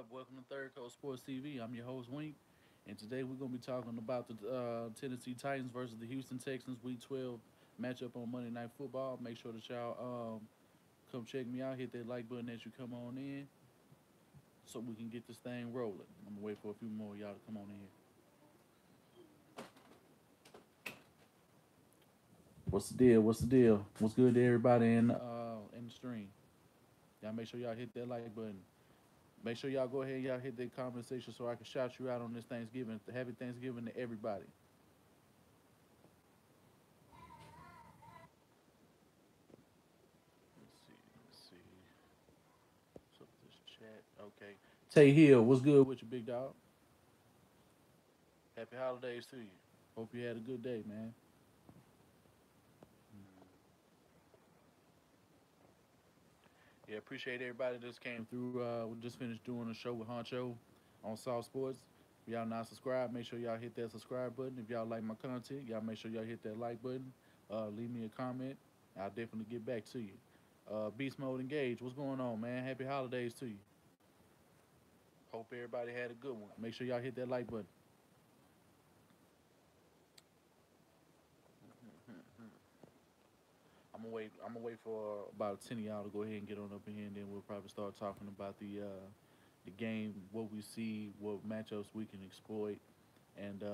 up? Welcome to Third Coast Sports TV. I'm your host, Wink, and today we're going to be talking about the Tennessee Titans versus the Houston Texans Week 12 matchup on Monday Night Football. Make sure that y'all come check me out. Hit that like button as you come on in so we can get this thing rolling. I'm going to wait for a few more of y'all to come on in here. What's the deal? What's the deal? What's good to everybody in the stream? Y'all make sure y'all hit that like button. Make sure y'all go ahead and y'all hit that comment section so I can shout you out on this Thanksgiving. Happy Thanksgiving to everybody. Let's see. What's up with this chat? Okay. Tay Hill, what's good with you, big dog? Happy holidays to you. Hope you had a good day, man. Yeah, appreciate everybody that just came through. We just finished doing a show with Honcho on South Sports. If y'all not subscribed, make sure y'all hit that subscribe button. If y'all like my content, y'all make sure y'all hit that like button. Leave me a comment. I'll definitely get back to you. Beast Mode Engage, what's going on, man? Happy holidays to you. Hope everybody had a good one. Make sure y'all hit that like button. I'm gonna wait for about 10 of y'all to go ahead and get on up in here, and then we'll probably start talking about the game, what we see, what matchups we can exploit, and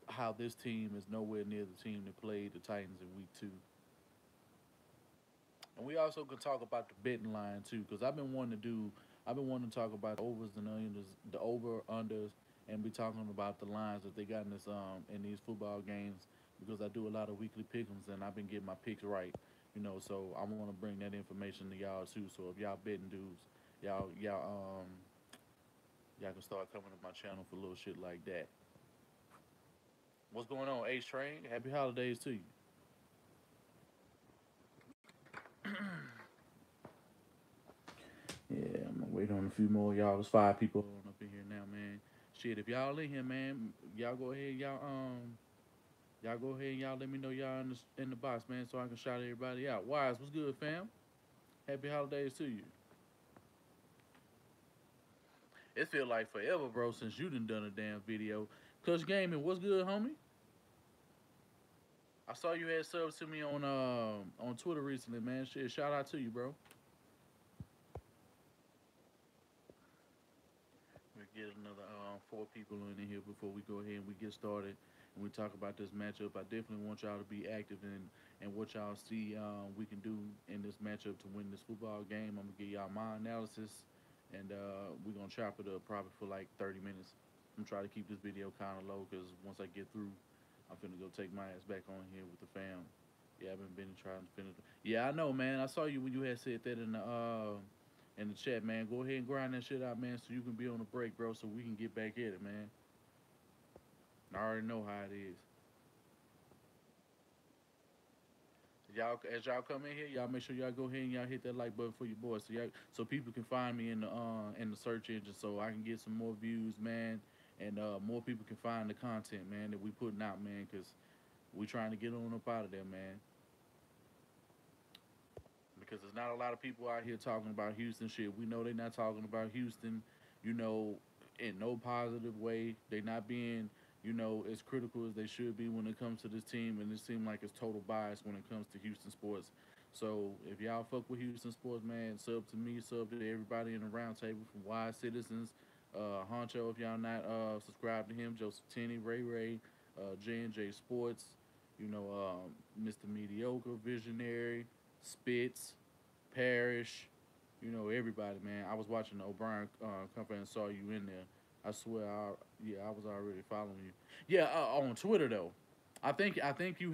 how this team is nowhere near the team that played the Titans in Week 2. And we also could talk about the betting line too, because I've been wanting to talk about the overs and unders, the over unders, and be talking about the lines that they got in these football games because I do a lot of weekly pick'ems and I've been getting my picks right, So I want to bring that information to y'all too. So if y'all betting dudes, y'all can start coming to my channel for little shit like that. What's going on, Ace Train? Happy holidays to you. Yeah, I'm gonna wait on a few more y'all. There's five people up in here now, man. Shit, if y'all in here, man, y'all go ahead and y'all let me know y'all in the box, man, so I can shout everybody out. Wise, what's good, fam? Happy holidays to you. It feel like forever, bro, since you done a damn video. Cush Gaming, what's good, homie? I saw you had subs to me on Twitter recently, man. Shit, shout out to you, bro. We get another four people in here before we go ahead and we get started and we talk about this matchup. I definitely want y'all to be active and what y'all see we can do in this matchup to win this football game. I'm gonna give y'all my analysis and we're gonna chop it up probably for like 30 minutes. I'm trying to keep this video kind of low because once I get through, I'm finna go take my ass back on here with the fam. Yeah, I've been trying to finish. Yeah, I know, man. I saw you when you had said that in the chat, man. Go ahead and grind that shit out, man, so you can be on the break, bro, so we can get back at it, man. I already know how it is. Y'all, as y'all come in here, y'all make sure y'all go ahead and y'all hit that like button for your boys, so people can find me in the search engine, so I can get some more views, man, and more people can find the content, man, that we putting out, man, because we trying to get on up out of there, man. Because there's not a lot of people out here talking about Houston shit. We know they're not talking about Houston, you know, in no positive way. They're not being, as critical as they should be when it comes to this team, and it seems like it's total bias when it comes to Houston sports. So if y'all fuck with Houston sports, man, sub to me, sub to everybody in the roundtable from Wise Citizens, Honcho, if y'all not subscribed to him, Joseph Tenney, Ray Ray, J&J Sports, Mr. Mediocre, Visionary, Spitz, Parrish, everybody, man. I was watching the O'Brien company and saw you in there. I swear, yeah, I was already following you. Yeah, on Twitter though. I think you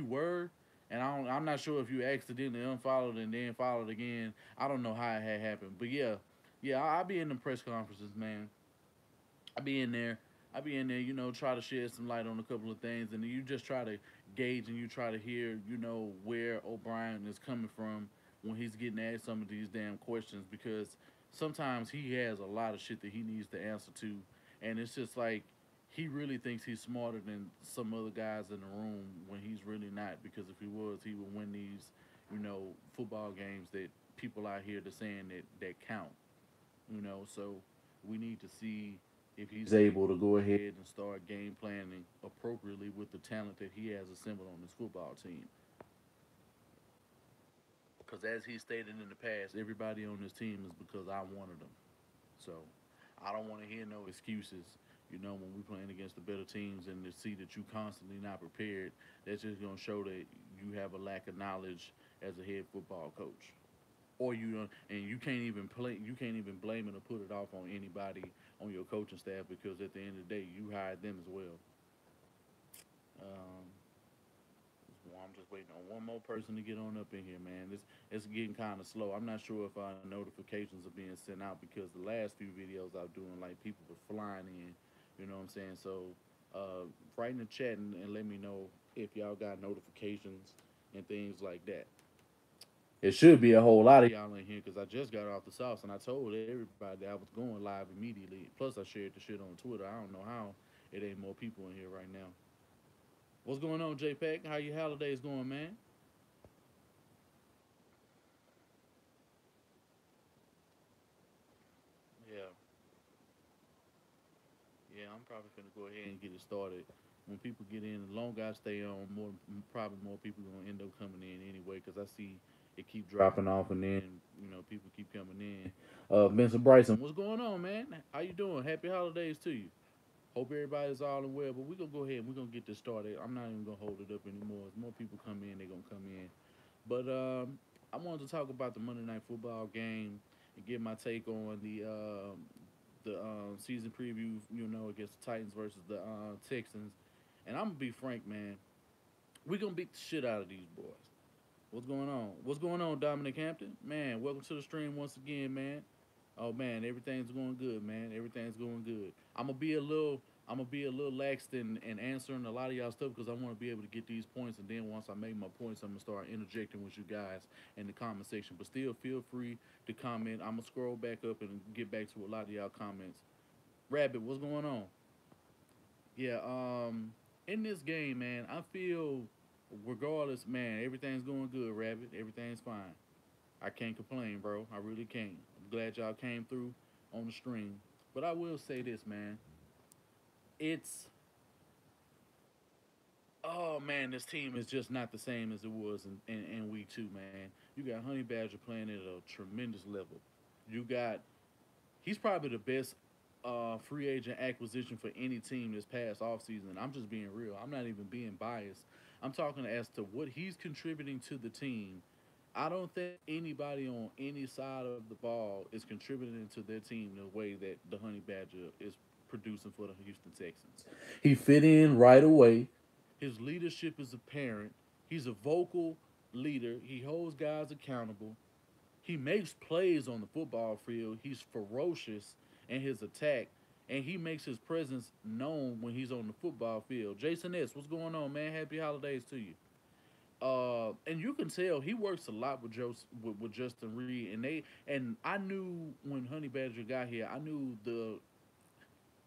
were, and I'm not sure if you accidentally unfollowed and then followed again. I don't know how it had happened, but yeah, yeah, I be in the press conferences, man. I be in there. I be in there, try to shed some light on a couple of things, and you just try to gauge and you try to hear, where O'Brien is coming from when he's getting asked some of these damn questions because sometimes he has a lot of shit that he needs to answer to, and it's just like he really thinks he's smarter than some other guys in the room when he's really not. Because if he was, he would win these, football games that people out here that saying that count. So we need to see if he's able to go ahead and start game planning appropriately with the talent that he has assembled on his football team. Because as he stated in the past, everybody on this team is because I wanted them. So I don't want to hear no excuses. When we playing against the better teams and to see that you constantly not prepared, that's just gonna show that you have a lack of knowledge as a head football coach. Or you don't, and you can't even play. You can't even blame it or put it off on anybody on your coaching staff because at the end of the day, you hired them as well. Um, well, I'm just waiting on one more person to get on up in here, man. It's getting kind of slow. I'm not sure if our notifications are being sent out because the last few videos I was doing, like people were flying in. You know what I'm saying? So, write in the chat and let me know if y'all got notifications and things like that. It should be a whole lot of y'all in here because I just got off the sauce and I told everybody that I was going live immediately. Plus, I shared the shit on Twitter. I don't know how it ain't more people in here right now. What's going on, JPEG? How your holidays going, man? Yeah, yeah. I'm probably gonna go ahead and get it started. When people get in, the longer I stay on, probably more people gonna end up coming in anyway. Cause I see it keep dropping off, and then people keep coming in. Vincent Bryson, what's going on, man? How you doing? Happy holidays to you. Hope everybody's all in well. But we're gonna go ahead and we're gonna get this started. I'm not even gonna hold it up anymore. As more people come in, they're gonna come in. But I wanted to talk about the Monday Night Football game and get my take on the season preview. Against the Titans versus the Texans. And I'm gonna be frank, man. We're gonna beat the shit out of these boys. What's going on? What's going on, Dominic Hampton? Man, welcome to the stream once again, man. Oh man, everything's going good, man. Everything's going good. I'm gonna be a little lax in answering a lot of y'all stuff because I want to be able to get these points, and then once I make my points, I'm gonna start interjecting with you guys in the comment section. But still, feel free to comment. I'm gonna scroll back up and get back to a lot of y'all comments. Rabbit, what's going on? Yeah, in this game, man, I feel regardless, man, everything's going good, Rabbit. Everything's fine. I can't complain, bro. I really can't. I'm glad y'all came through on the stream. But I will say this, man. It's oh man, this team is just not the same as it was in week two, man. You got Honey Badger playing at a tremendous level. You got he's probably the best free agent acquisition for any team this past offseason. I'm just being real. I'm not even being biased. I'm talking as to what he's contributing to the team. I don't think anybody on any side of the ball is contributing to their team the way that the Honey Badger is producing for the Houston Texans. He fit in right away. His leadership is apparent. He's a vocal leader. He holds guys accountable. He makes plays on the football field. He's ferocious in his attack, and he makes his presence known when he's on the football field. Jason S., what's going on, man? Happy holidays to you. And you can tell he works a lot with Justin Reed, and I knew when Honey Badger got here, I knew the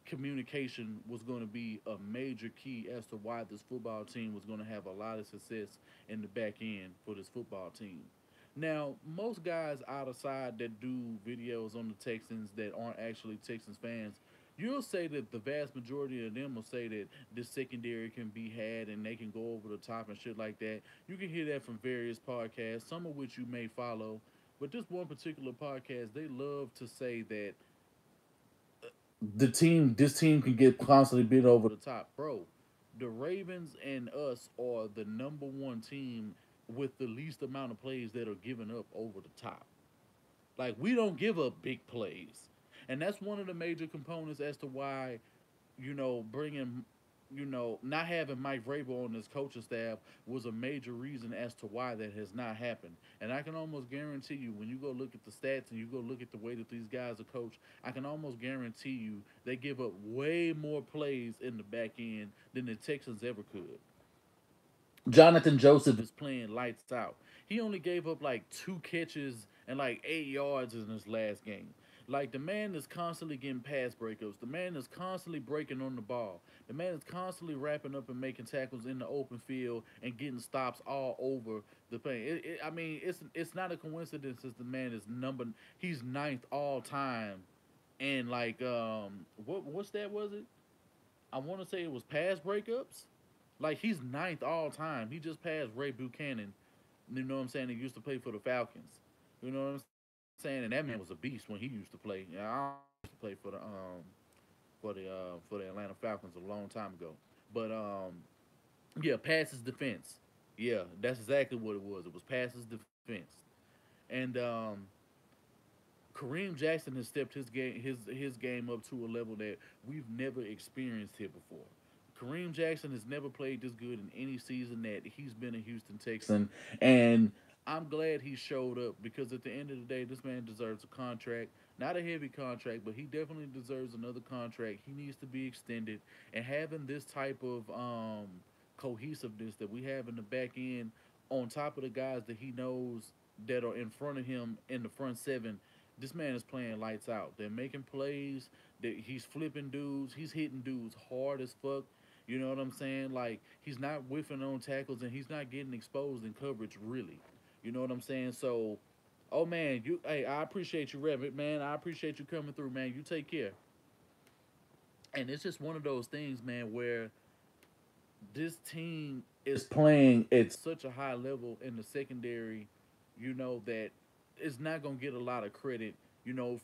communication was going to be a major key as to why this football team was going to have a lot of success in the back end for this football team. Now, most guys outside that do videos on the Texans that aren't actually Texans fans, you'll say that the vast majority of them will say that this secondary can be had and they can go over the top and shit like that. You can hear that from various podcasts, some of which you may follow. But this one particular podcast, they love to say that this team can get constantly beat over the top, bro. The Ravens and us are the number one team with the least amount of plays that are given up over the top. Like we don't give up big plays, and that's one of the major components as to why bringing not having Mike Vrabel on his coaching staff was a major reason as to why that has not happened. And I can almost guarantee you, when you go look at the stats and you go look at the way that these guys are coached, I can almost guarantee you they give up way more plays in the back end than the Texans ever could. Jonathan Joseph is playing lights out. He only gave up like 2 catches and like 8 yards in his last game. Like the man is constantly getting pass breakups. The man is constantly breaking on the ball. The man is constantly wrapping up and making tackles in the open field and getting stops all over the play. I mean, it's not a coincidence that the man is he's ninth all time, and like what's that was it? I want to say it was pass breakups. Like he's ninth all time. He just passed Ray Buchanan. You know what I'm saying? He used to play for the Falcons. You know what I'm saying? And that man was a beast when he used to play. Yeah, I used to play for the Atlanta Falcons a long time ago. But yeah, passes defense. Yeah, that's exactly what it was. It was passes defense. And Kareem Jackson has stepped his game up to a level that we've never experienced here before. Kareem Jackson has never played this good in any season that he's been a Houston Texan, and I'm glad he showed up because at the end of the day, this man deserves a contract. Not a heavy contract, but he definitely deserves another contract. He needs to be extended, and having this type of cohesiveness that we have in the back end, on top of the guys that he knows that are in front of him in the front seven, this man is playing lights out. They're making plays. That he's flipping dudes. He's hitting dudes hard as fuck. You know what I'm saying? Like he's not whiffing on tackles and he's not getting exposed in coverage really. You know what I'm saying? So, oh man, hey, I appreciate you, Rev. Man. I appreciate you coming through, man. You take care. And it's just one of those things, man, where this team is playing at such a high level in the secondary, that it's not gonna get a lot of credit,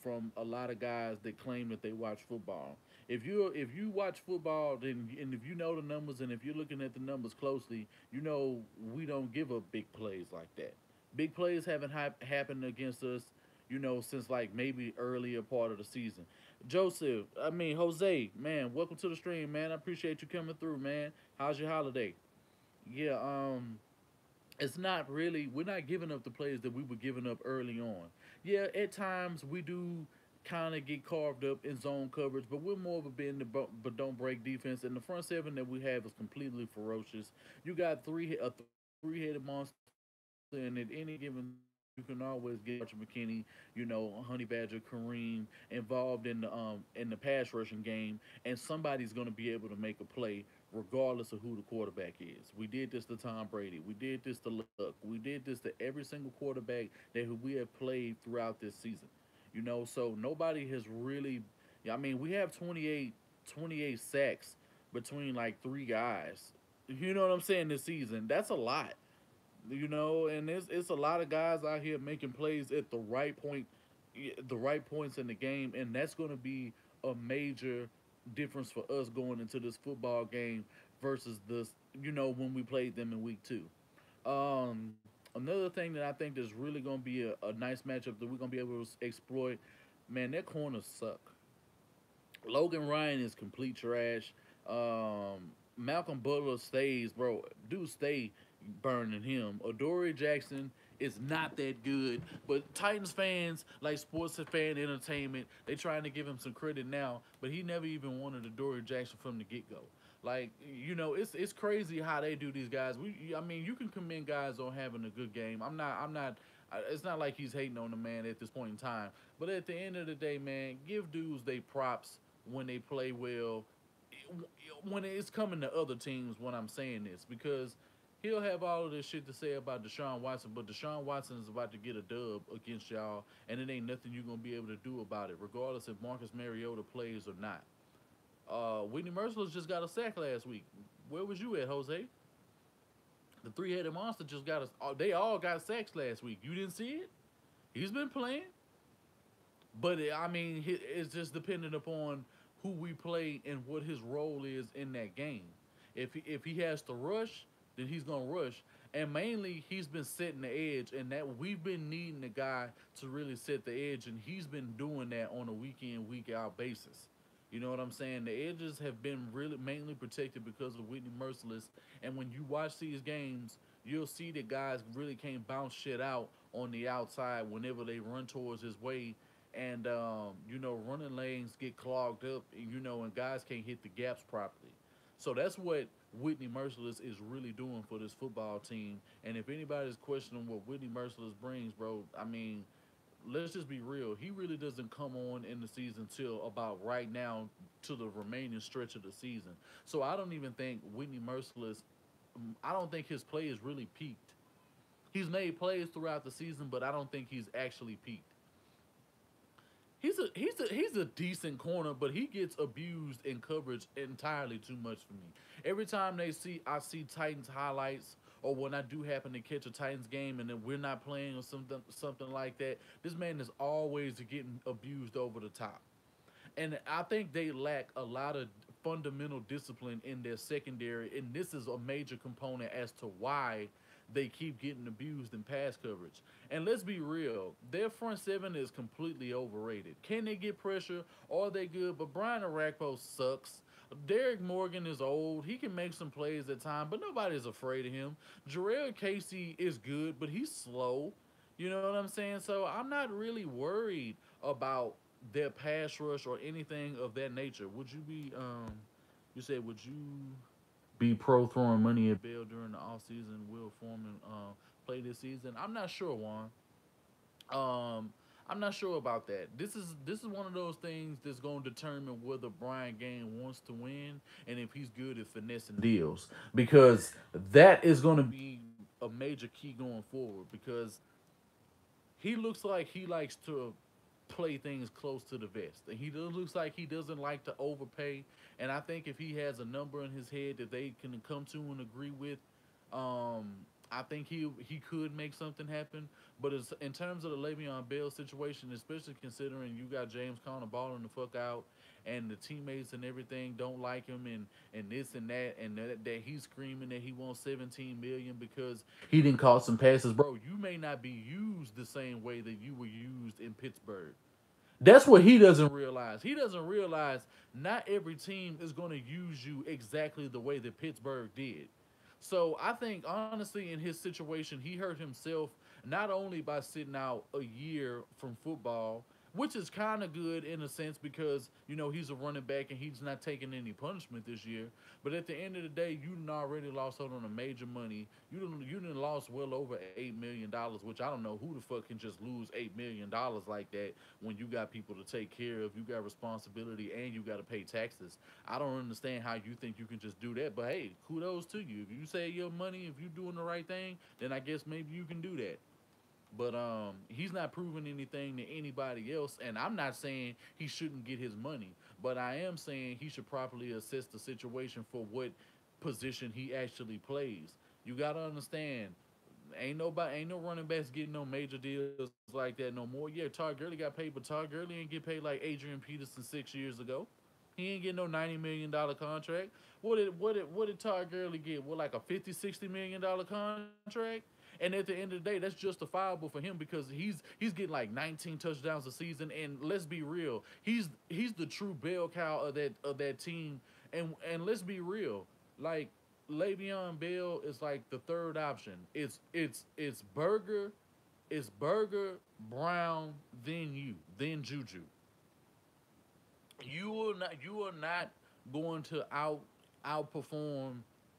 from a lot of guys that claim that they watch football. If you watch football, then and if you know the numbers and if you're looking at the numbers closely, we don't give up big plays like that. Big plays haven't happened against us, since like maybe earlier part of the season. Joseph, I mean Jose, man, welcome to the stream, man. I appreciate you coming through, man. How's your holiday? Yeah, it's not really we're not giving up the plays that we were giving up early on. Yeah, at times we do kind of get carved up in zone coverage, but we're more of a bend but don't break defense. And the front seven that we have is completely ferocious. You got three-headed monster, and at any given time, you can always get Archer McKinney, Honey Badger, Kareem involved in the pass rushing game, and somebody's going to be able to make a play regardless of who the quarterback is. We did this to Tom Brady. We did this to Luck. We did this to every single quarterback that we have played throughout this season. So nobody has really. Yeah, I mean, we have 28 sacks between like three guys. You know what I'm saying? This season, that's a lot. And it's a lot of guys out here making plays at the right points in the game, and that's going to be a major difference for us going into this football game versus when we played them in week 2. Another thing that I think is really going to be a nice matchup that we're going to be able to exploit, man, their corners suck. Logan Ryan is complete trash. Malcolm Butler stays, bro. Dude, stay burning him. Adoree Jackson is not that good, but Titans fans, like sports fan entertainment, they trying to give him some credit now, but he never even wanted Adoree Jackson from the get go. Like it's crazy how they do these guys. I mean, you can commend guys on having a good game. I'm not. It's not like he's hating on the man at this point in time. But at the end of the day, man, give dudes they props when they play well. When it's coming to other teams, when I'm saying this, because he'll have all of this shit to say about Deshaun Watson, but Deshaun Watson is about to get a dub against y'all, and it ain't nothing you're gonna be able to do about it, regardless if Marcus Mariota plays or not. Whitney Merciless just got a sack last week. Where was you at, Jose? The three-headed monster just got us. They all got sacks last week. You didn't see it? He's been playing, but I mean, it's just dependent upon who we play and what his role is in that game. If he has to rush, then he's gonna rush. And mainly, he's been setting the edge, and that we've been needing the guy to really set the edge, and he's been doing that on a week in, week out basis. You know what I'm saying? The edges have been really mainly protected because of Whitney Merciless. And when you watch these games, you'll see that guys really can't bounce shit out on the outside whenever they run towards his way. And, running lanes get clogged up, and guys can't hit the gaps properly. So that's what Whitney Merciless is really doing for this football team. And if anybody's questioning what Whitney Merciless brings, bro, I mean, let's just be real. He really doesn't come on in the season till about right now to the remaining stretch of the season. So I don't even think Whitney Merciless. I don't think his play is really peaked. He's made plays throughout the season, but I don't think he's actually peaked. He's a decent corner, but he gets abused in coverage entirely too much for me. Every time I see Titans highlights, or when I do happen to catch a Titans game and then we're not playing or something like that, this man is always getting abused over the top. And I think they lack a lot of fundamental discipline in their secondary, and this is a major component as to why they keep getting abused in pass coverage. And let's be real, their front seven is completely overrated. Can they get pressure? Are they good? But Brian Arakpo sucks. Derek Morgan is old. He can make some plays at times, but nobody's afraid of him. Jarrell Casey is good, but he's slow. You know what I'm saying? So I'm not really worried about their pass rush or anything of that nature. Would you be you said would you be pro throwing money at Bell during the offseason? Will Foreman play this season? I'm not sure, Juan. I'm not sure about that. This is one of those things that's going to determine whether Brian Gaine wants to win and if he's good at finessing deals, because that is going to be a major key going forward, because he looks like he likes to play things close to the vest. And he looks like he doesn't like to overpay. And I think if he has a number in his head that they can come to and agree with, I think he could make something happen. But it's, in terms of the Le'Veon Bell situation, especially considering you got James Conner balling the fuck out, and the teammates and everything don't like him, and this and that, and that he's screaming that he wants 17 million because he didn't call some passes, bro. You may not be used the same way that you were used in Pittsburgh. That's what he doesn't realize. He doesn't realize not every team is going to use you exactly the way that Pittsburgh did. So I think honestly, in his situation, he hurt himself not only by sitting out a year from football, which is kind of good in a sense because he's a running back and he's not taking any punishment this year. But at the end of the day, you done already lost out on a major money. You done lost well over $8 million, which I don't know who the fuck can just lose $8 million like that when you got people to take care of, you got responsibility, and you got to pay taxes. I don't understand how you think you can just do that. But hey, kudos to you. If you save your money, if you're doing the right thing, then I guess maybe you can do that. But he's not proving anything to anybody else, and I'm not saying he shouldn't get his money, but I am saying he should properly assess the situation for what position he actually plays. You gotta understand, ain't no running backs getting no major deals like that no more. Yeah, Todd Gurley got paid, but Todd Gurley ain't get paid like Adrian Peterson 6 years ago. He ain't getting no $90 million contract. What did Todd Gurley get? What, like a 50, $60 million contract? And at the end of the day, that's justifiable for him because he's getting like 19 touchdowns a season. And let's be real, he's the true bell cow of that team. And let's be real, like Le'Veon Bell is like the third option. It's Burger, Brown, then you, then Juju. You are not going to outperform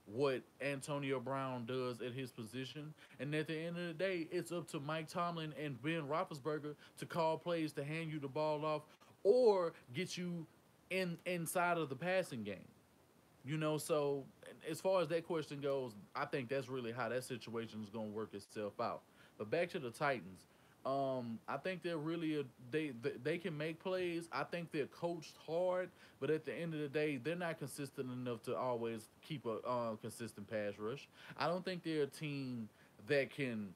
what Antonio Brown does at his position. And at the end of the day, it's up to Mike Tomlin and Ben Roethlisberger to call plays to hand you the ball off or get you inside of the passing game. So as far as that question goes, I think that's really how that situation is going to work itself out. But back to the Titans, I think they're really they can make plays. I think they're coached hard, but at the end of the day, they're not consistent enough to always keep a consistent pass rush. I don't think they're a team that can,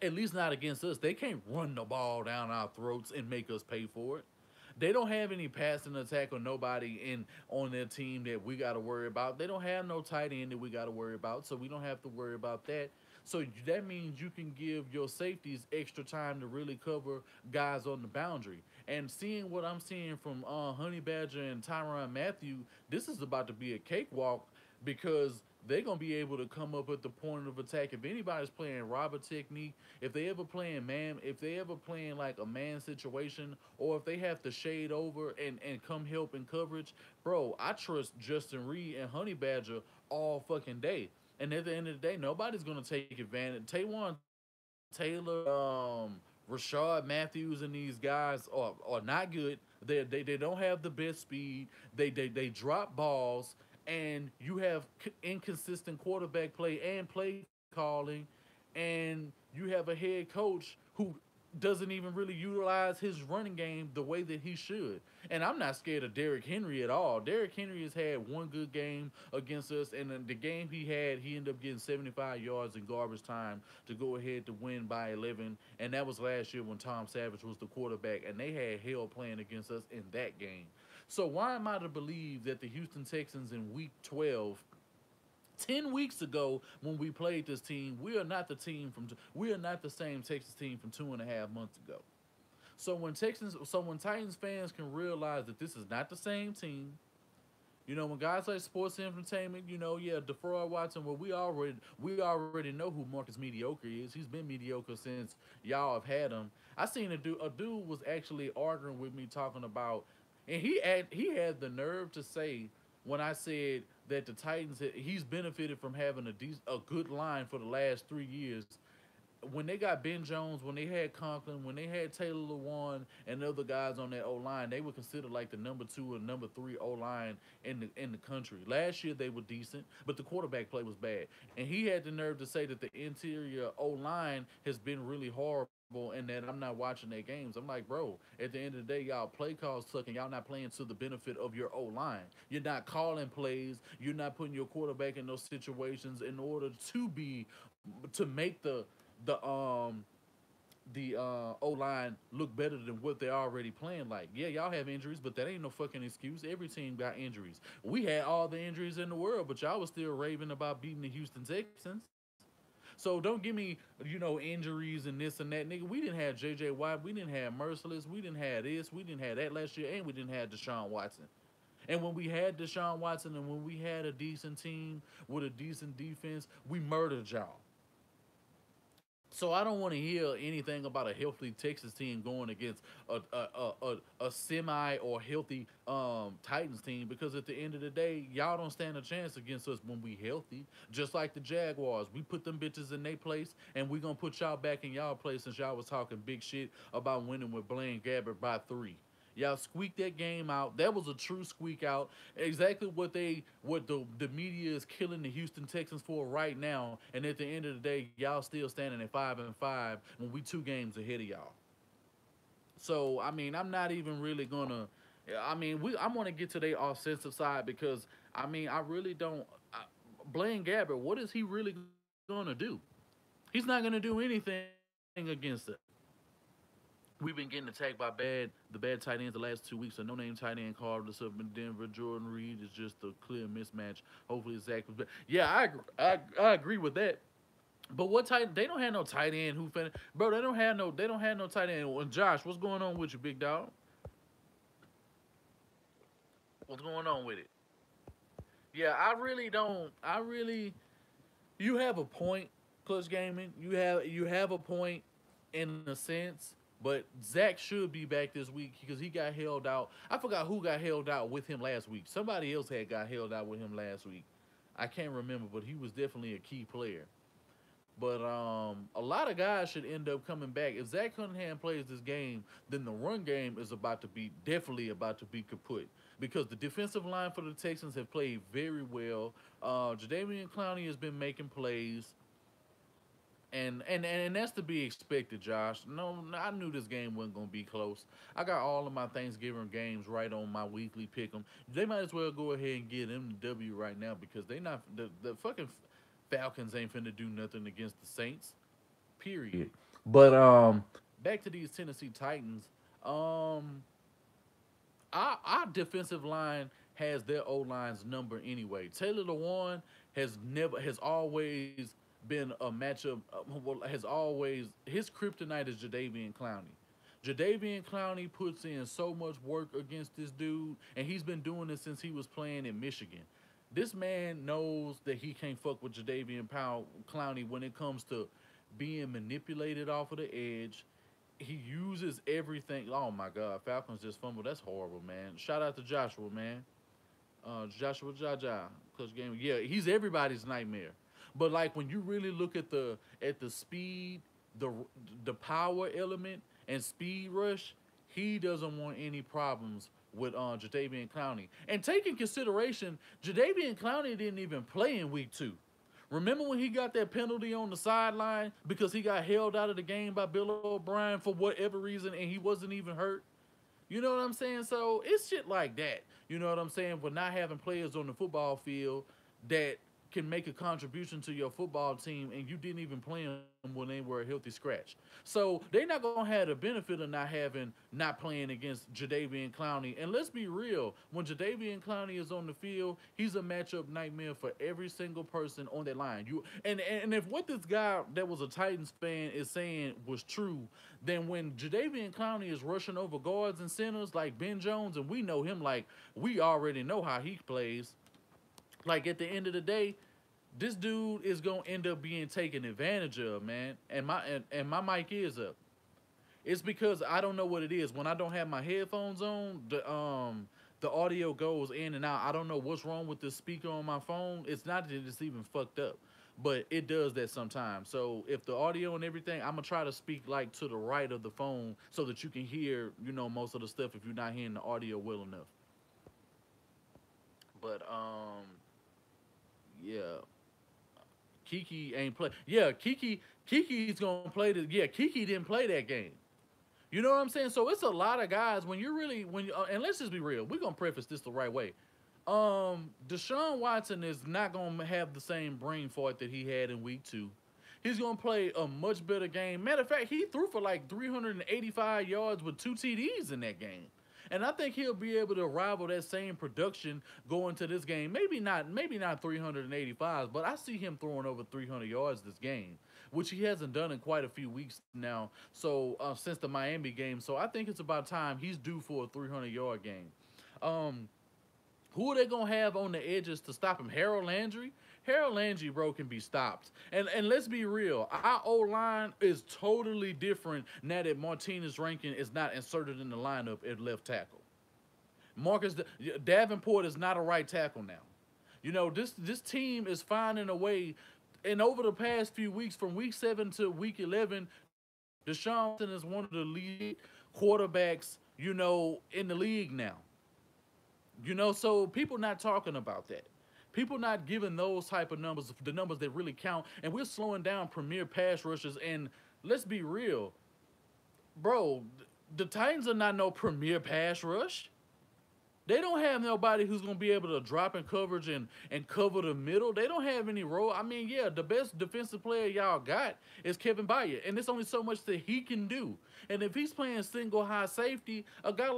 at least not against us. They can't run the ball down our throats and make us pay for it. They don't have any passing attack or nobody in on their team that we got to worry about. They don't have no tight end that we got to worry about, so we don't have to worry about that. So that means you can give your safeties extra time to really cover guys on the boundary. And seeing what I'm seeing from Honey Badger and Tyron Matthew, this is about to be a cakewalk because they're gonna be able to come up at the point of attack. If anybody's playing robber technique, if they ever playing like a man situation, or if they have to shade over and come help in coverage, bro, I trust Justin Reed and Honey Badger all fucking day. And at the end of the day, nobody's gonna take advantage. Taywan Taylor, Rashard Matthews and these guys are not good. They don't have the best speed. They drop balls, and you have inconsistent quarterback play and play calling, and you have a head coach who doesn't even really utilize his running game the way that he should. And I'm not scared of Derrick Henry at all. Derrick Henry has had one good game against us, and in the game he had, he ended up getting 75 yards in garbage time to go ahead to win by 11. And that was last year when Tom Savage was the quarterback, and they had hell playing against us in that game. So why am I to believe that the Houston Texans in Week 12 10 weeks ago when we played this team, we are not the same Texas team from 2.5 months ago. So when Titans fans can realize that this is not the same team, when guys like Sports Entertainment, yeah, DeFraud Watson, well, we already know who Marcus Mediocre is. He's been mediocre since y'all have had him. I seen a dude was actually arguing with me talking about, and he had the nerve to say when I said that the Titans he's benefited from having a good line for the last 3 years. When they got Ben Jones, when they had Conklin, when they had Taylor Lewan and other guys on that O line, they were considered like the number two or number three O line in the country. Last year they were decent, but the quarterback play was bad. And he had the nerve to say that the interior O line has been really horrible and that I'm not watching their games. I'm like, bro, at the end of the day, y'all play calls suck and y'all not playing to the benefit of your O line. You're not calling plays. You're not putting your quarterback in those situations in order to make the O line look better than what they're already playing like. Yeah, y'all have injuries, but that ain't no fucking excuse. Every team got injuries. We had all the injuries in the world, but y'all was still raving about beating the Houston Texans. So don't give me, injuries and this and that, nigga. We didn't have J.J. Watt, we didn't have Merciless, we didn't have this, we didn't have that last year, and we didn't have Deshaun Watson. And when we had Deshaun Watson and when we had a decent team with a decent defense, we murdered y'all. So I don't want to hear anything about a healthy Texas team going against a semi or healthy Titans team because at the end of the day, y'all don't stand a chance against us when we healthy. Just like the Jaguars, we put them bitches in their place, and we gonna put y'all back in y'all place since y'all was talking big shit about winning with Blaine Gabbert by 3. Y'all squeaked that game out. That was a true squeak out. Exactly what the media is killing the Houston Texans for right now. And at the end of the day, y'all still standing at 5-5 when we 2 games ahead of y'all. So I mean, I'm not even really gonna. I mean, I'm gonna get to their offensive side because I mean, I really don't. Blaine Gabbert, what is he really gonna do? He's not gonna do anything against us. We've been getting attacked by the bad tight ends the last 2 weeks. A no name tight end called us up in Denver. Jordan Reed is just a clear mismatch. Hopefully Zach was back. Yeah, I agree with that. But what tight? They don't have no tight end who fin. Bro, they don't have no tight end. Well, Josh, what's going on with you, big dog? What's going on with it? Yeah, I really don't. I really. You have a point, Clutch Gaming. You have a point in a sense, but Zach should be back this week because he got held out. I forgot who got held out with him last week. Somebody else had got held out with him last week. I can't remember, but he was definitely a key player. But a lot of guys should end up coming back. If Zach Cunningham plays this game, then the run game is about to be definitely about to be kaput because the defensive line for the Texans have played very well. Jadavian Clowney has been making plays. And that's to be expected, Josh. No, I knew this game wasn't gonna be close. I got all of my Thanksgiving games right on my weekly pick 'em. They might as well go ahead and get them the W right now because they not the fucking Falcons ain't finna do nothing against the Saints. Period. But back to these Tennessee Titans. Um, our defensive line has their O line's number anyway. Taylor Lewan has always been a matchup. Well, has always his kryptonite is Jadavian Clowney. Jadavian Clowney puts in so much work against this dude, and he's been doing it since he was playing in Michigan. This man knows that he can't fuck with Clowney when it comes to being manipulated off of the edge. He uses everything. Oh my God, Falcons just fumbled. That's horrible, man. Shout out to Joshua, man. Joshua Jaja, Clutch Game. Yeah, he's everybody's nightmare. But like when you really look at the speed the the power element and speed rush, he doesn't want any problems with Jadavian Clowney. And take in consideration, Jadavian Clowney didn't even play in week 2. Remember when he got that penalty on the sideline because he got held out of the game by Bill O'Brien for whatever reason and he wasn't even hurt? You know what I'm saying? So it's shit like that. You know what I'm saying? For not having players on the football field that can make a contribution to your football team and you didn't even play them when they were a healthy scratch. So they're not gonna have the benefit of not playing against Jadavian Clowney. And let's be real, when Jadavian Clowney is on the field, he's a matchup nightmare for every single person on that line. And if what this guy that was a Titans fan is saying was true, then when Jadavian Clowney is rushing over guards and centers like Ben Jones, and we know him like we already know how he plays, like at the end of the day, this dude is gonna end up being taken advantage of, man. And my mic is up. It's because I don't know what it is. When I don't have my headphones on, the audio goes in and out. I don't know what's wrong with the speaker on my phone. It's not that it's even fucked up, but it does that sometimes. So if the audio and everything, I'm gonna try to speak like to the right of the phone so that you can hear, most of the stuff if you're not hearing the audio well enough. But yeah, Kiki ain't play. Yeah, Kiki's gonna play the. Yeah, Kiki didn't play that game. You know what I'm saying? So it's a lot of guys when you're really when you, and let's just be real. We're gonna preface this the right way. Deshaun Watson is not gonna have the same brain fart that he had in week 2. He's gonna play a much better game. Matter of fact, he threw for like 385 yards with 2 TDs in that game. And I think he'll be able to rival that same production going to this game. Maybe not 385, but I see him throwing over 300 yards this game, which he hasn't done in quite a few weeks now. So since the Miami game, so I think it's about time he's due for a 300-yard game. Um, who are they gonna have on the edges to stop him? Harold Landry. Harold Landry, bro, can be stopped. And let's be real, our O line is totally different now that Martinez Rankin is not inserted in the lineup at left tackle. Marcus Davenport is not a right tackle now. This team is finding a way. And over the past few weeks, from week 7 to week 11, Deshaun Watson is one of the lead quarterbacks, in the league now. So people not talking about that. People not giving those type of numbers, the numbers that really count, and we're slowing down premier pass rushers. And let's be real, bro, the Titans are not no premier pass rush. They don't have nobody who's gonna be able to drop in coverage and cover the middle. They don't have any role. I mean, yeah, the best defensive player y'all got is Kevin Byard, and there's only so much that he can do. And if he's playing single high safety, a guy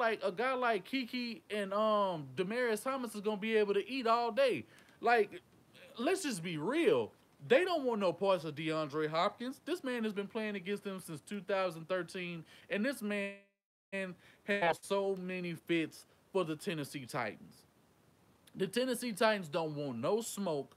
like Kiki and Demarius Thomas is gonna be able to eat all day. Like, let's just be real. They don't want no parts of DeAndre Hopkins. This man has been playing against them since 2013, and this man has so many fits for the Tennessee Titans. The Tennessee Titans don't want no smoke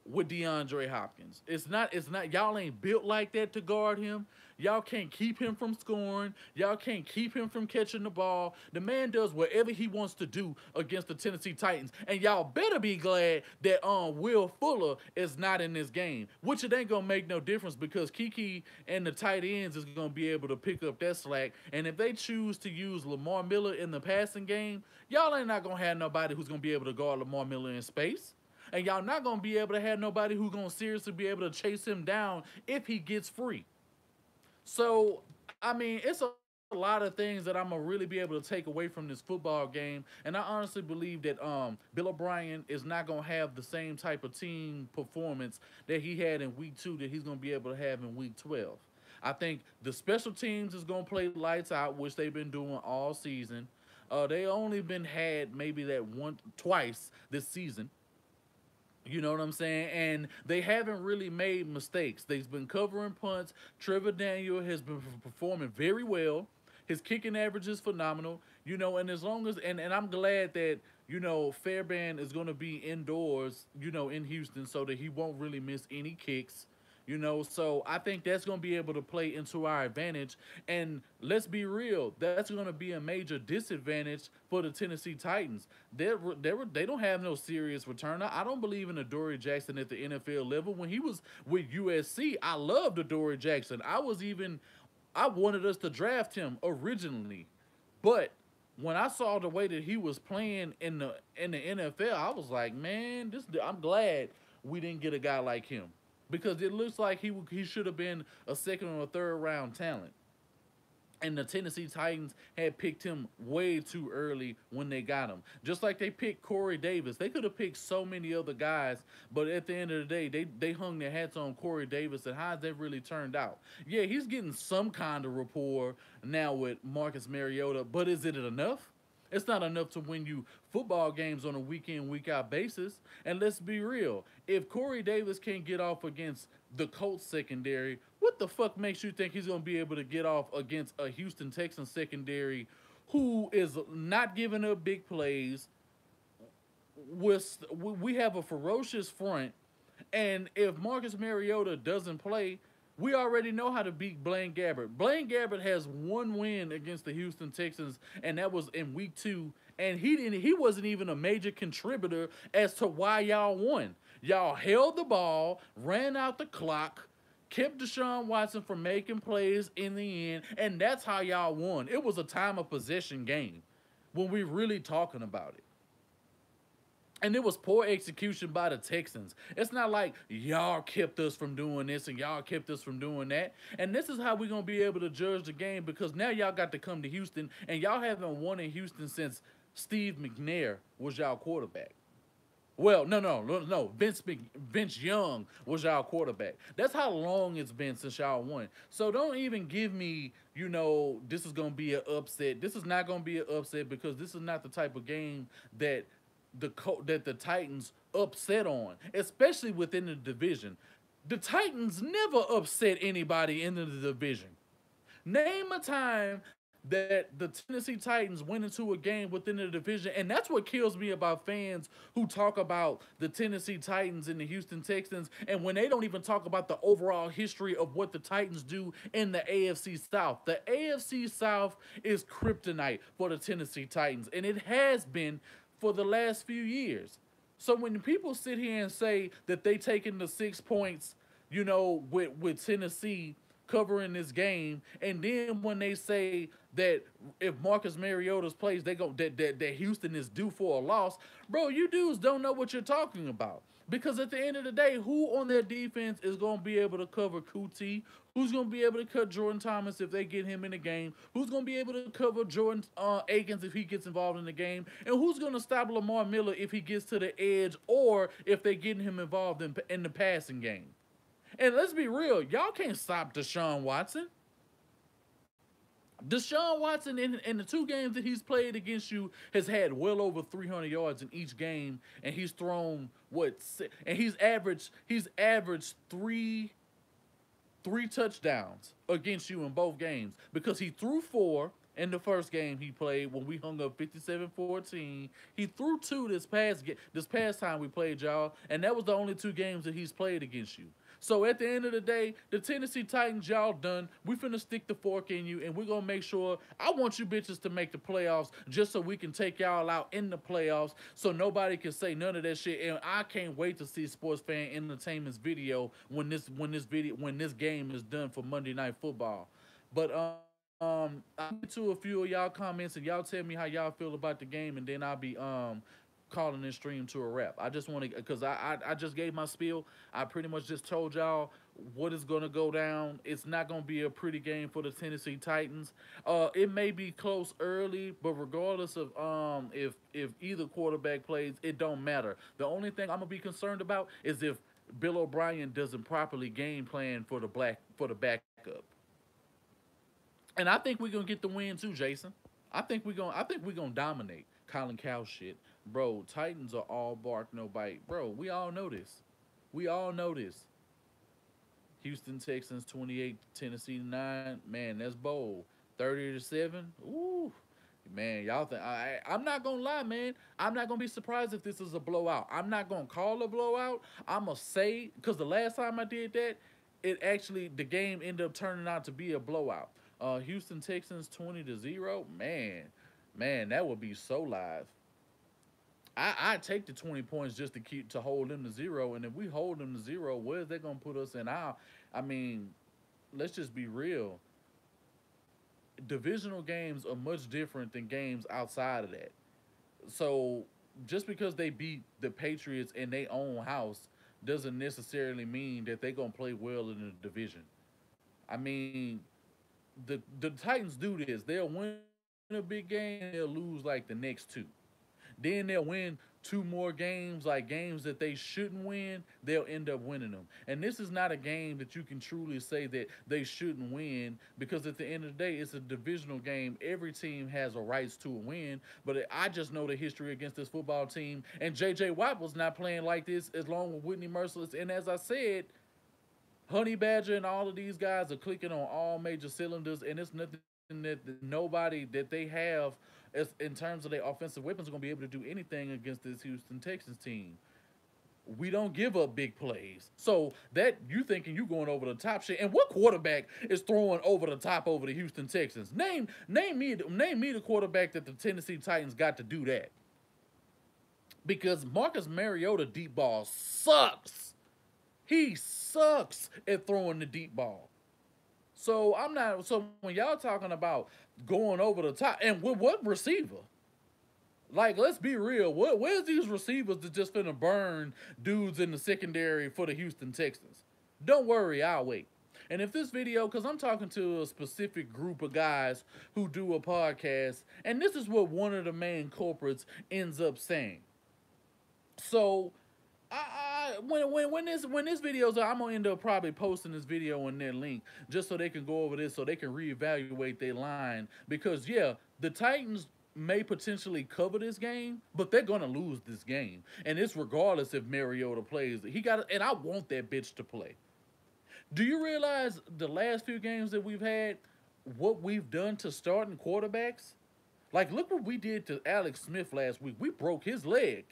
with DeAndre Hopkins. It's not y'all ain't built like that to guard him. Y'all can't keep him from scoring. Y'all can't keep him from catching the ball. The man does whatever he wants to do against the Tennessee Titans. And y'all better be glad that Will Fuller is not in this game. Which it ain't gonna make no difference because Kiki and the tight ends is gonna be able to pick up that slack. And if they choose to use Lamar Miller in the passing game, y'all ain't not gonna have nobody who's gonna be able to guard Lamar Miller in space. And y'all not gonna be able to have nobody who's gonna seriously be able to chase him down if he gets free. So, I mean, it's a lot of things that I'm gonna really be able to take away from this football game, and I honestly believe that Bill O'Brien is not gonna have the same type of team performance that he had in week 2 that he's gonna be able to have in week 12. I think the special teams is gonna play lights out, which they've been doing all season. They only been had maybe that one twice this season. You know what I'm saying? And they haven't really made mistakes. They've been covering punts. Trevor Daniel has been performing very well. His kicking average is phenomenal. And as long as and I'm glad that, Fairbairn is gonna be indoors, in Houston so that he won't really miss any kicks. So I think that's going to be able to play into our advantage. And let's be real, that's going to be a major disadvantage for the Tennessee Titans. They don't have no serious returner. I don't believe in Adoree Jackson at the NFL level. When he was with USC, I loved Adoree Jackson. I wanted us to draft him originally, but when I saw the way that he was playing in the NFL, I was like, man, I'm glad we didn't get a guy like him because it looks like he should have been a second or a third round talent. And the Tennessee Titans had picked him way too early when they got him. Just like they picked Corey Davis. They could have picked so many other guys, but at the end of the day, they hung their hats on Corey Davis and how's that really turned out. Yeah, he's getting some kind of rapport now with Marcus Mariota, but is it enough? It's not enough to win you football games on a week in, week out basis. And let's be real. If Corey Davis can't get off against the Colts secondary, what the fuck makes you think he's going to be able to get off against a Houston Texans secondary who is not giving up big plays? We have a ferocious front, and if Marcus Mariota doesn't play, we already know how to beat Blaine Gabbert. Blaine Gabbert has one win against the Houston Texans, and that was in week 2. And he wasn't even a major contributor as to why y'all won. Y'all held the ball, ran out the clock, kept Deshaun Watson from making plays in the end, and that's how y'all won. It was a time of possession game when we really talking about it. And it was poor execution by the Texans. It's not like y'all kept us from doing this and y'all kept us from doing that. And this is how we're going to be able to judge the game because now y'all got to come to Houston and y'all haven't won in Houston since Steve McNair was y'all quarterback. Well, no. Vince Young was y'all quarterback. That's how long it's been since y'all won. So don't even give me, this is going to be an upset. This is not going to be an upset because this is not the type of game that the Titans upset on, especially within the division. The Titans never upset anybody in the division. Name a time that the Tennessee Titans went into a game within the division, and that's what kills me about fans who talk about the Tennessee Titans and the Houston Texans, and when they don't even talk about the overall history of what the Titans do in the AFC South. The AFC South is kryptonite for the Tennessee Titans, and it has been for the last few years. So when people sit here and say that they taking the 6 points, with Tennessee covering this game, and then when they say that if Marcus Mariota's plays, they go that Houston is due for a loss, bro, you dudes don't know what you're talking about. Because at the end of the day, who on their defense is going to be able to cover Kuti? Who's going to be able to cut Jordan Thomas if they get him in the game? Who's going to be able to cover Jordan Akins if he gets involved in the game? And who's going to stop Lamar Miller if he gets to the edge or if they get him involved in the passing game? And let's be real, y'all can't stop Deshaun Watson. Deshaun Watson in the 2 games that he's played against you has had well over 300 yards in each game, and he's thrown and he's averaged three touchdowns against you in both games because he threw 4 in the first game he played when we hung up 57-14. He threw 2 this past time we played y'all, and that was the only 2 games that he's played against you. So at the end of the day, the Tennessee Titans, y'all done. We finna stick the fork in you, and we're gonna make sure. I want you bitches to make the playoffs just so we can take y'all out in the playoffs, so nobody can say none of that shit. And I can't wait to see Sports Fan Entertainment's video when this game is done for Monday Night Football. But I'll get to a few of y'all comments and y'all tell me how y'all feel about the game, and then I'll be calling this stream to a wrap. I just want to, because I just gave my spiel. I pretty much just told y'all what is going to go down. It's not going to be a pretty game for the Tennessee Titans. It may be close early, but regardless of if either quarterback plays, it don't matter. The only thing I'm gonna be concerned about is if Bill O'Brien doesn't properly game plan for the backup. And I think we're gonna get the win too, Jason. I think we're gonna dominate. Colin Cow shit. Bro, Titans are all bark, no bite. Bro, we all know this. We all know this. Houston Texans 28, Tennessee 9. Man, that's bold. 30-7. Ooh. Man, y'all think I'm not gonna lie, man. I'm not gonna be surprised if this is a blowout. I'm not gonna call a blowout. I'ma say, because the last time I did that, it actually the game ended up turning out to be a blowout. Houston Texans 20-0. Man, that would be so live. I take the 20 points just to keep to hold them to zero, and if we hold them to zero, where's that gonna put us in our? I mean, let's just be real. Divisional games are much different than games outside of that. So just because they beat the Patriots in their own house doesn't necessarily mean that they're gonna play well in the division. I mean, the Titans do this. They'll win a big game and they'll lose like the next two. Then they'll win two more games, like games that they shouldn't win, they'll end up winning them. And this is not a game that you can truly say that they shouldn't win because at the end of the day, it's a divisional game. Every team has a rights to a win, but I just know the history against this football team. And J.J. Watt was not playing like this as long with Whitney Merciless. And as I said, Honey Badger and all of these guys are clicking on all major cylinders, and it's nothing that nobody that they have as in terms of their offensive weapons are going to be able to do anything against this Houston Texans team. We don't give up big plays. So that you thinking you going over the top shit. And what quarterback is throwing over the top over the Houston Texans? Name me the quarterback that the Tennessee Titans got to do that. Because Marcus Mariota deep ball sucks. He sucks at throwing the deep ball. So I'm not. So when y'all talking about going over the top, and with what receiver? Like, let's be real. Where's these receivers that just finna burn dudes in the secondary for the Houston Texans? Don't worry, I'll wait. And if this video, because I'm talking to a specific group of guys who do a podcast, and this is what one of the main culprits ends up saying. So when this video's out, I'm gonna end up probably posting this video in their link just so they can go over this so they can reevaluate their line because yeah, the Titans may potentially cover this game, but they're gonna lose this game, and it's regardless if Mariota plays. He got and I want that bitch to play. Do you realize the last few games that we've had, what we've done to starting quarterbacks? Like, look what we did to Alex Smith last week. We broke his leg.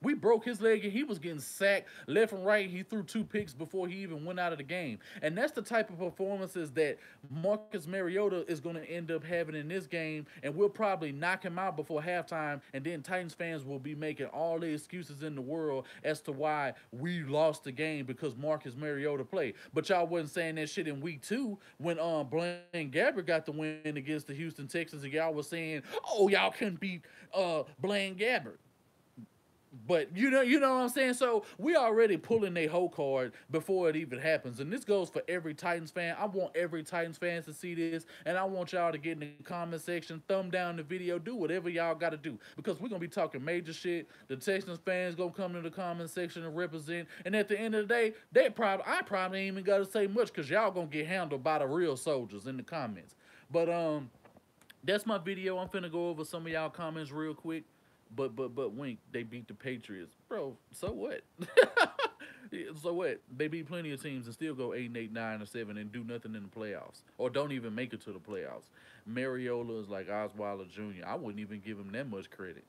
We broke his leg and he was getting sacked left and right. He threw two picks before he even went out of the game. And that's the type of performances that Marcus Mariota is going to end up having in this game. And we'll probably knock him out before halftime. And then Titans fans will be making all the excuses in the world as to why we lost the game because Marcus Mariota played. But y'all wasn't saying that shit in week 2 when Blaine Gabbert got the win against the Houston Texans. And y'all was saying, oh, y'all couldn't beat Blaine Gabbert. But you know what I'm saying? So we already pulling their whole card before it even happens. And this goes for every Titans fan. I want every Titans fans to see this. And I want y'all to get in the comment section, thumb down the video, do whatever y'all got to do. Because we're going to be talking major shit. The Texans fans going to come to the comment section and represent. And at the end of the day, I probably ain't even got to say much because y'all going to get handled by the real soldiers in the comments. But that's my video. I'm finna go over some of y'all comments real quick. But Wink, they beat the Patriots, bro. So what? So what? They beat plenty of teams and still go 8-8, 9-7, and do nothing in the playoffs, or don't even make it to the playoffs. Mariola is like Osweiler Jr. I wouldn't even give him that much credit.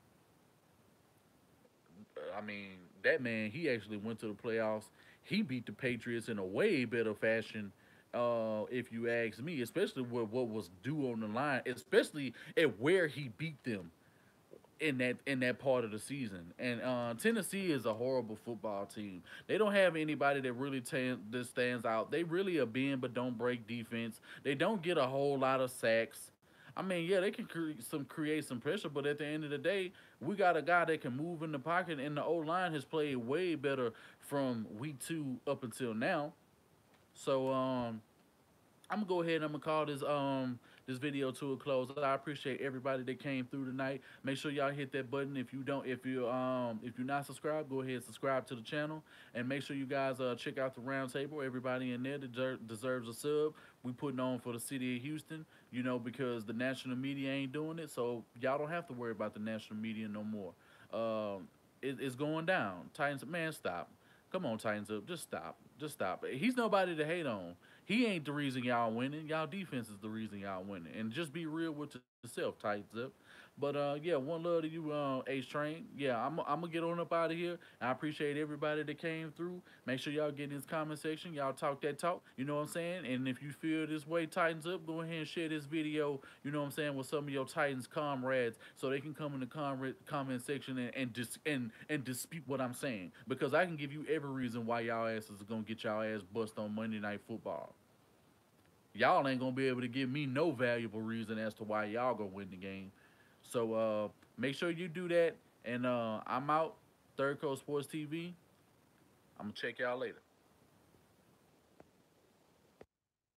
I mean, that man, he actually went to the playoffs. He beat the Patriots in a way better fashion if you ask me, especially with what was due on the line, especially at where he beat them in that part of the season. And Tennessee is a horrible football team. They don't have anybody that really that stands out. They really a bend but don't break defense. They don't get a whole lot of sacks. I mean, yeah, they can create some pressure, but at the end of the day, we got a guy that can move in the pocket, and the O line has played way better from week 2 up until now. So I'm gonna go ahead and I'm gonna call this video to a close. I appreciate everybody that came through tonight. Make sure y'all hit that button. If you're not subscribed, go ahead and subscribe to the channel, and make sure you guys check out the round table. Everybody in there deserves a sub. We putting on for the city of Houston, because the national media ain't doing it, so y'all don't have to worry about the national media no more. It's going down. Titans, man, stop. Come on, Titans up. Just stop. Just stop. He's nobody to hate on. He ain't the reason y'all winning. Y'all defense is the reason y'all winning. And just be real with yourself, tight zip. But yeah, one love to you, H Train. Yeah, I'm gonna get on up out of here. I appreciate everybody that came through. Make sure y'all get in this comment section. Y'all talk that talk. You know what I'm saying? And if you feel this way, Titans up, go ahead and share this video. You know what I'm saying, with some of your Titans comrades, so they can come in the comment section and dispute what I'm saying. Because I can give you every reason why y'all asses are gonna get y'all ass bust on Monday Night Football. Y'all ain't gonna be able to give me no valuable reason as to why y'all gonna win the game. So make sure you do that. And I'm out. Third Coast Sports TV. I'm gonna check y'all later.